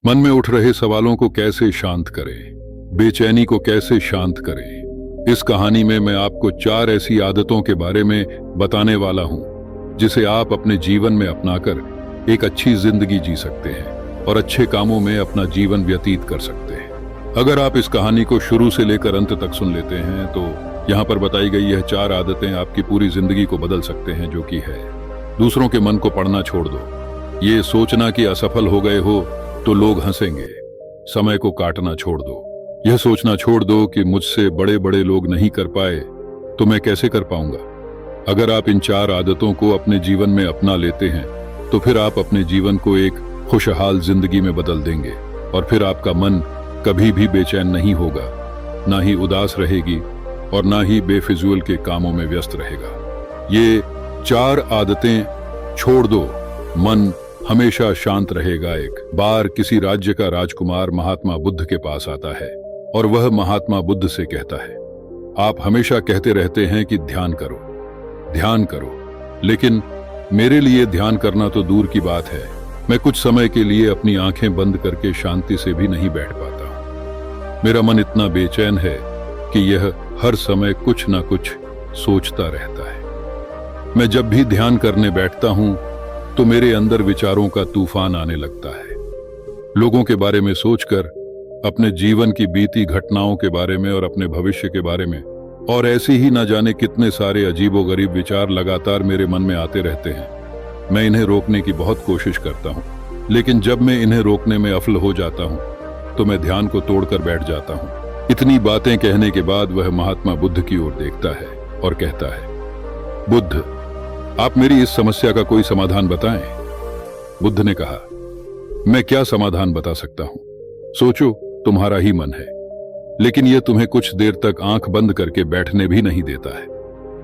मन में उठ रहे सवालों को कैसे शांत करें, बेचैनी को कैसे शांत करें। इस कहानी में मैं आपको 4 ऐसी आदतों के बारे में बताने वाला हूं जिसे आप अपने जीवन में अपनाकर एक अच्छी जिंदगी जी सकते हैं और अच्छे कामों में अपना जीवन व्यतीत कर सकते हैं। अगर आप इस कहानी को शुरू से लेकर अंत तक सुन लेते हैं तो यहाँ पर बताई गई यह 4 आदतें आपकी पूरी जिंदगी को बदल सकते हैं, जो कि है: दूसरों के मन को पढ़ना छोड़ दो। ये सोचना कि असफल हो गए हो तो लोग हंसेंगे। समय को काटना छोड़ दो। यह सोचना छोड़ दो कि मुझसे बड़े बड़े लोग नहीं कर पाए तो मैं कैसे कर पाऊंगा। अगर आप इन 4 आदतों को अपने जीवन में अपना लेते हैं तो फिर आप अपने जीवन को एक खुशहाल जिंदगी में बदल देंगे और फिर आपका मन कभी भी बेचैन नहीं होगा, ना ही उदास रहेगी और ना ही बेफिजूल के कामों में व्यस्त रहेगा। ये 4 आदतें छोड़ दो, मन हमेशा शांत रहेगा। एक बार किसी राज्य का राजकुमार महात्मा बुद्ध के पास आता है और वह महात्मा बुद्ध से कहता है, आप हमेशा कहते रहते हैं कि ध्यान करो, ध्यान करो, लेकिन मेरे लिए ध्यान करना तो दूर की बात है। मैं कुछ समय के लिए अपनी आंखें बंद करके शांति से भी नहीं बैठ पाता हूं। मेरा मन इतना बेचैन है कि यह हर समय कुछ ना कुछ सोचता रहता है। मैं जब भी ध्यान करने बैठता हूं तो मेरे अंदर विचारों का तूफान आने लगता है। लोगों के बारे में सोचकर, अपने जीवन की बीती घटनाओं के बारे में और अपने भविष्य के बारे में, और ऐसे ही ना जाने कितने सारे अजीबोगरीब विचार लगातार मेरे मन में आते रहते हैं। मैं इन्हें रोकने की बहुत कोशिश करता हूं, लेकिन जब मैं इन्हें रोकने में असफल हो जाता हूं तो मैं ध्यान को तोड़कर बैठ जाता हूं। इतनी बातें कहने के बाद वह महात्मा बुद्ध की ओर देखता है और कहता है, बुद्ध, आप मेरी इस समस्या का कोई समाधान बताएं। बुद्ध ने कहा, मैं क्या समाधान बता सकता हूं, सोचो, तुम्हारा ही मन है, लेकिन यह तुम्हें कुछ देर तक आंख बंद करके बैठने भी नहीं देता है।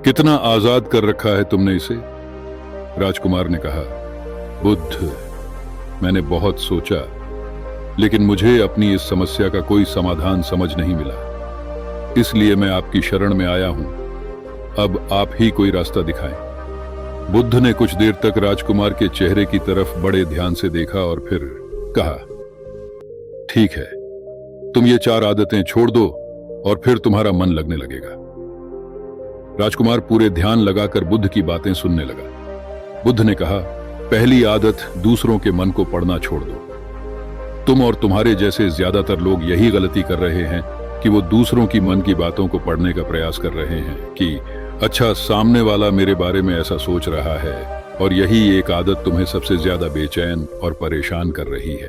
कितना आजाद कर रखा है तुमने इसे। राजकुमार ने कहा, बुद्ध, मैंने बहुत सोचा, लेकिन मुझे अपनी इस समस्या का कोई समाधान समझ नहीं मिला, इसलिए मैं आपकी शरण में आया हूं। अब आप ही कोई रास्ता दिखाएं। बुद्ध ने कुछ देर तक राजकुमार के चेहरे की तरफ बड़े ध्यान से देखा और फिर कहा, ठीक है, तुम ये 4 आदतें छोड़ दो और फिर तुम्हारा मन लगने लगेगा। राजकुमार पूरे ध्यान लगाकर बुद्ध की बातें सुनने लगा। बुद्ध ने कहा, पहली आदत, दूसरों के मन को पढ़ना छोड़ दो। तुम और तुम्हारे जैसे ज्यादातर लोग यही गलती कर रहे हैं कि वो दूसरों की मन की बातों को पढ़ने का प्रयास कर रहे हैं कि अच्छा, सामने वाला मेरे बारे में ऐसा सोच रहा है, और यही एक आदत तुम्हें सबसे ज्यादा बेचैन और परेशान कर रही है।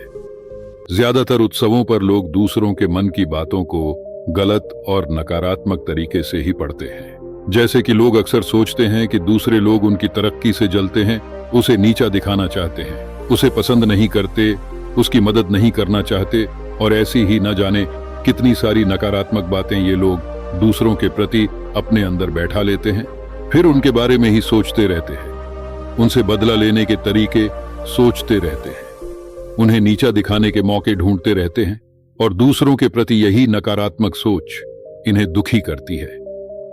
ज्यादातर उत्सवों पर लोग दूसरों के मन की बातों को गलत और नकारात्मक तरीके से ही पढ़ते हैं। जैसे कि लोग अक्सर सोचते हैं कि दूसरे लोग उनकी तरक्की से जलते हैं, उसे नीचा दिखाना चाहते हैं, उसे पसंद नहीं करते, उसकी मदद नहीं करना चाहते, और ऐसी ही न जाने कितनी सारी नकारात्मक बातें ये लोग दूसरों के प्रति अपने अंदर बैठा लेते हैं। फिर उनके बारे में ही सोचते रहते हैं, उनसे बदला लेने के तरीके सोचते रहते हैं, उन्हें नीचा दिखाने के मौके ढूंढते रहते हैं, और दूसरों के प्रति यही नकारात्मक सोच इन्हें दुखी करती है,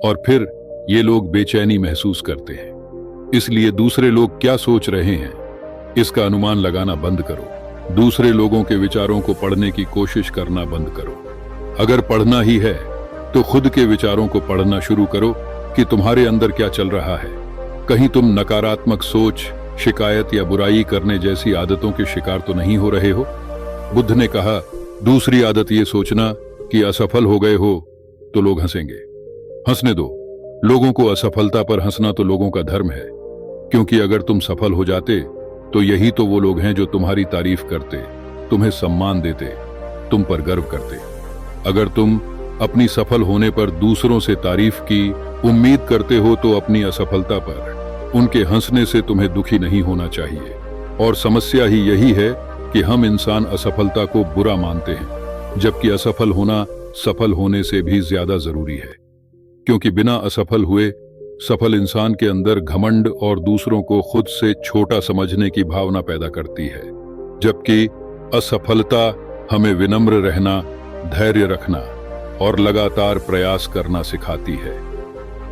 और फिर ये लोग बेचैनी महसूस करते हैं। इसलिए दूसरे लोग क्या सोच रहे हैं, इसका अनुमान लगाना बंद करो। दूसरे लोगों के विचारों को पढ़ने की कोशिश करना बंद करो। अगर पढ़ना ही है तो खुद के विचारों को पढ़ना शुरू करो कि तुम्हारे अंदर क्या चल रहा है। कहीं तुम नकारात्मक सोच, शिकायत या बुराई करने जैसी आदतों के शिकार तो नहीं हो रहे हो। बुद्ध ने कहा, दूसरी आदत ये सोचना कि असफल हो गए हो तो लोग हंसेंगे। हंसने दो। लोगों को असफलता पर हंसना तो लोगों का धर्म है, क्योंकि अगर तुम सफल हो जाते तो यही तो वो लोग हैं जो तुम्हारी तारीफ करते, तुम्हें सम्मान देते, तुम पर गर्व करते। अगर तुम अपनी सफल होने पर दूसरों से तारीफ की उम्मीद करते हो तो अपनी असफलता पर उनके हंसने से तुम्हें दुखी नहीं होना चाहिए। और समस्या ही यही है कि हम इंसान असफलता को बुरा मानते हैं, जबकि असफल होना सफल होने से भी ज्यादा जरूरी है। क्योंकि बिना असफल हुए सफल इंसान के अंदर घमंड और दूसरों को खुद से छोटा समझने की भावना पैदा करती है, जबकि असफलता हमें विनम्र रहना, धैर्य रखना और लगातार प्रयास करना सिखाती है।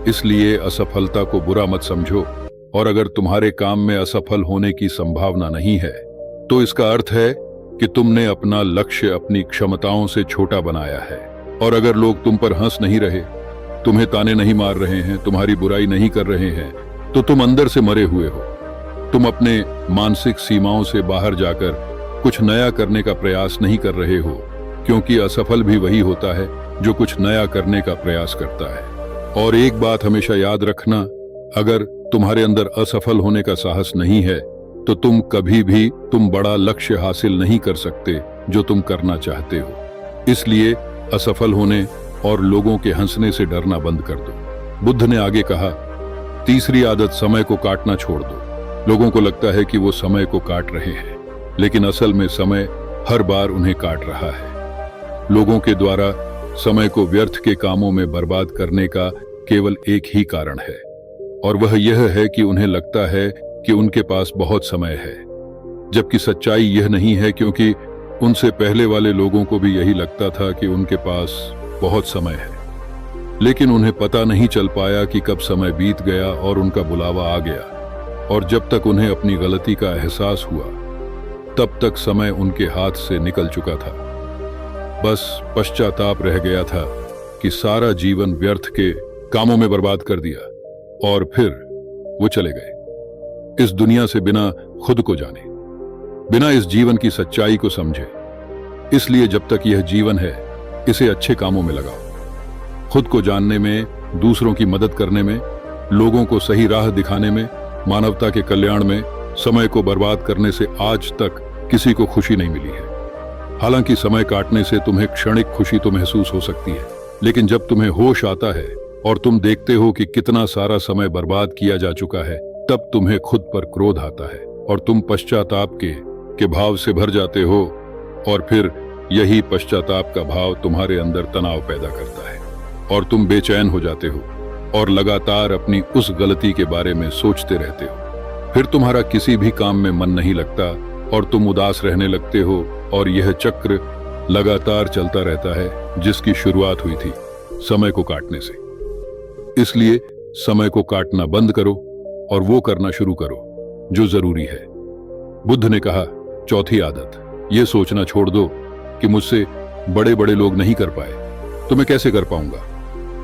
इसलिए असफलता को बुरा मत समझो, और अगर तुम्हारे काम में असफल होने की संभावना नहीं है तो इसका अर्थ है कि तुमने अपना लक्ष्य अपनी क्षमताओं से छोटा बनाया है। और अगर लोग तुम पर हंस नहीं रहे, तुम्हें ताने नहीं मार रहे हैं, तुम्हारी बुराई नहीं कर रहे हैं, तो तुम अंदर से मरे हुए हो। तुम अपने मानसिक सीमाओं से बाहर जाकर कुछ नया करने का प्रयास नहीं कर रहे हो, क्योंकि असफल भी वही होता है जो कुछ नया करने का प्रयास करता है। और एक बात हमेशा याद रखना, अगर तुम्हारे अंदर असफल होने का साहस नहीं है तो तुम कभी भी बड़ा लक्ष्य हासिल नहीं कर सकते जो तुम करना चाहते हो। इसलिए असफल होने और लोगों के हंसने से डरना बंद कर दो। बुद्ध ने आगे कहा, तीसरी आदत, समय को काटना छोड़ दो। लोगों को लगता है कि वो समय को काट रहे हैं, लेकिन असल में समय हर बार उन्हें काट रहा है। लोगों के द्वारा समय को व्यर्थ के कामों में बर्बाद करने का केवल एक ही कारण है, और वह यह है कि उन्हें लगता है कि उनके पास बहुत समय है, जबकि सच्चाई यह नहीं है, क्योंकि उनसे पहले वाले लोगों को भी यही लगता था कि उनके पास बहुत समय है। लेकिन उन्हें पता नहीं चल पाया कि कब समय बीत गया और उनका बुलावा आ गया, और जब तक उन्हें अपनी गलती का एहसास हुआ तब तक समय उनके हाथ से निकल चुका था। बस पश्चाताप रह गया था कि सारा जीवन व्यर्थ के कामों में बर्बाद कर दिया, और फिर वो चले गए इस दुनिया से बिना खुद को जाने, बिना इस जीवन की सच्चाई को समझे। इसलिए जब तक यह जीवन है, इसे अच्छे कामों में लगाओ। खुद को जानने में, दूसरों की मदद करने में, लोगों को सही राह दिखाने में, मानवता के कल्याण में। समय को बर्बाद करने से आज तक किसी को खुशी नहीं मिली है। हालांकि समय काटने से तुम्हें क्षणिक खुशी तो महसूस हो सकती है, लेकिन जब तुम्हें होश आता है और तुम देखते हो कि कितना सारा समय बर्बाद किया जा चुका है, तब तुम्हें खुद पर क्रोध आता है और तुम पश्चाताप के भाव से भर जाते हो, और फिर यही पश्चाताप का भाव तुम्हारे अंदर तनाव पैदा करता है और तुम बेचैन हो जाते हो और लगातार अपनी उस गलती के बारे में सोचते रहते हो। फिर तुम्हारा किसी भी काम में मन नहीं लगता और तुम उदास रहने लगते हो, और यह चक्र लगातार चलता रहता है जिसकी शुरुआत हुई थी समय को काटने से। इसलिए समय को काटना बंद करो और वो करना शुरू करो जो जरूरी है। बुद्ध ने कहा, चौथी आदत, यह सोचना छोड़ दो कि मुझसे बड़े बड़े लोग नहीं कर पाए तो मैं कैसे कर पाऊंगा।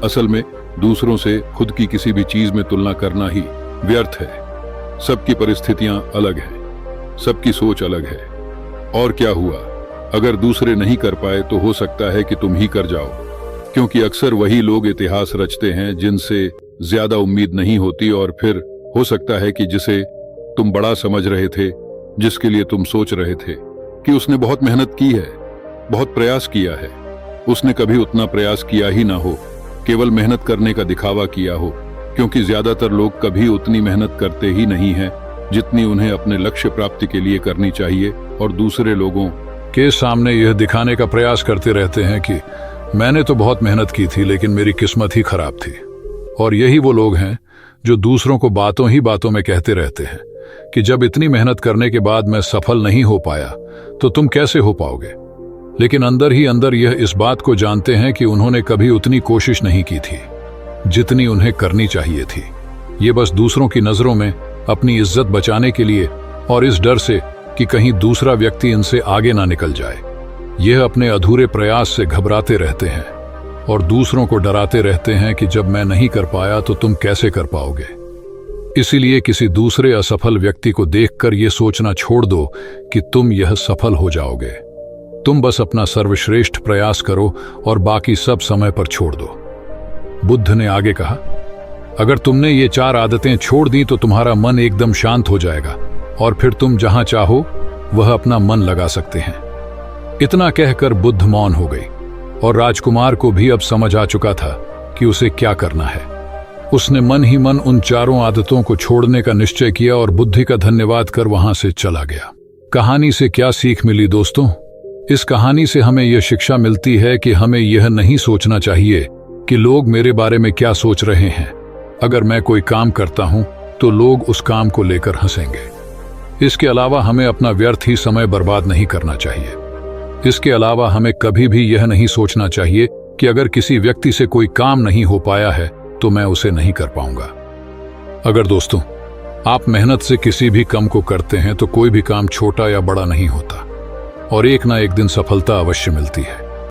असल में दूसरों से खुद की किसी भी चीज में तुलना करना ही व्यर्थ है। सबकी परिस्थितियां अलग हैं, सबकी सोच अलग है। और क्या हुआ, अगर दूसरे नहीं कर पाए तो हो सकता है कि तुम ही कर जाओ, क्योंकि अक्सर वही लोग इतिहास रचते हैं जिनसे ज्यादा उम्मीद नहीं होती, और फिर हो सकता है कि जिसे तुम बड़ा समझ रहे थे, जिसके लिए तुम सोच रहे थे कि उसने बहुत मेहनत की है, बहुत प्रयास किया है, उसने कभी उतना प्रयास किया ही ना हो, केवल मेहनत करने का दिखावा किया हो, क्योंकि ज्यादातर लोग कभी उतनी मेहनत करते ही नहीं हैं जितनी उन्हें अपने लक्ष्य प्राप्ति के लिए करनी चाहिए, और दूसरे लोगों के सामने यह दिखाने का प्रयास करते रहते हैं कि मैंने तो बहुत मेहनत की थी लेकिन मेरी किस्मत ही खराब थी। और यही वो लोग हैं जो दूसरों को बातों ही बातों में कहते रहते हैं कि जब इतनी मेहनत करने के बाद मैं सफल नहीं हो पाया तो तुम कैसे हो पाओगे, लेकिन अंदर ही अंदर यह इस बात को जानते हैं कि उन्होंने कभी उतनी कोशिश नहीं की थी जितनी उन्हें करनी चाहिए थी। ये बस दूसरों की नजरों में अपनी इज्जत बचाने के लिए, और इस डर से कि कहीं दूसरा व्यक्ति इनसे आगे ना निकल जाए, यह अपने अधूरे प्रयास से घबराते रहते हैं और दूसरों को डराते रहते हैं कि जब मैं नहीं कर पाया तो तुम कैसे कर पाओगे। इसीलिए किसी दूसरे असफल व्यक्ति को देखकर यह सोचना छोड़ दो कि तुम यह सफल हो जाओगे। तुम बस अपना सर्वश्रेष्ठ प्रयास करो और बाकी सब समय पर छोड़ दो। बुद्ध ने आगे कहा, अगर तुमने ये 4 आदतें छोड़ दी तो तुम्हारा मन एकदम शांत हो जाएगा और फिर तुम जहां चाहो वह अपना मन लगा सकते हैं। इतना कहकर बुद्ध मौन हो गई और राजकुमार को भी अब समझ आ चुका था कि उसे क्या करना है। उसने मन ही मन उन 4 आदतों को छोड़ने का निश्चय किया और बुद्धि का धन्यवाद कर वहां से चला गया। कहानी से क्या सीख मिली दोस्तों? इस कहानी से हमें यह शिक्षा मिलती है कि हमें यह नहीं सोचना चाहिए कि लोग मेरे बारे में क्या सोच रहे हैं। अगर मैं कोई काम करता हूं तो लोग उस काम को लेकर हंसेंगे। इसके अलावा हमें अपना व्यर्थ ही समय बर्बाद नहीं करना चाहिए। इसके अलावा हमें कभी भी यह नहीं सोचना चाहिए कि अगर किसी व्यक्ति से कोई काम नहीं हो पाया है तो मैं उसे नहीं कर पाऊंगा। अगर दोस्तों आप मेहनत से किसी भी काम को करते हैं तो कोई भी काम छोटा या बड़ा नहीं होता, और एक ना एक दिन सफलता अवश्य मिलती है।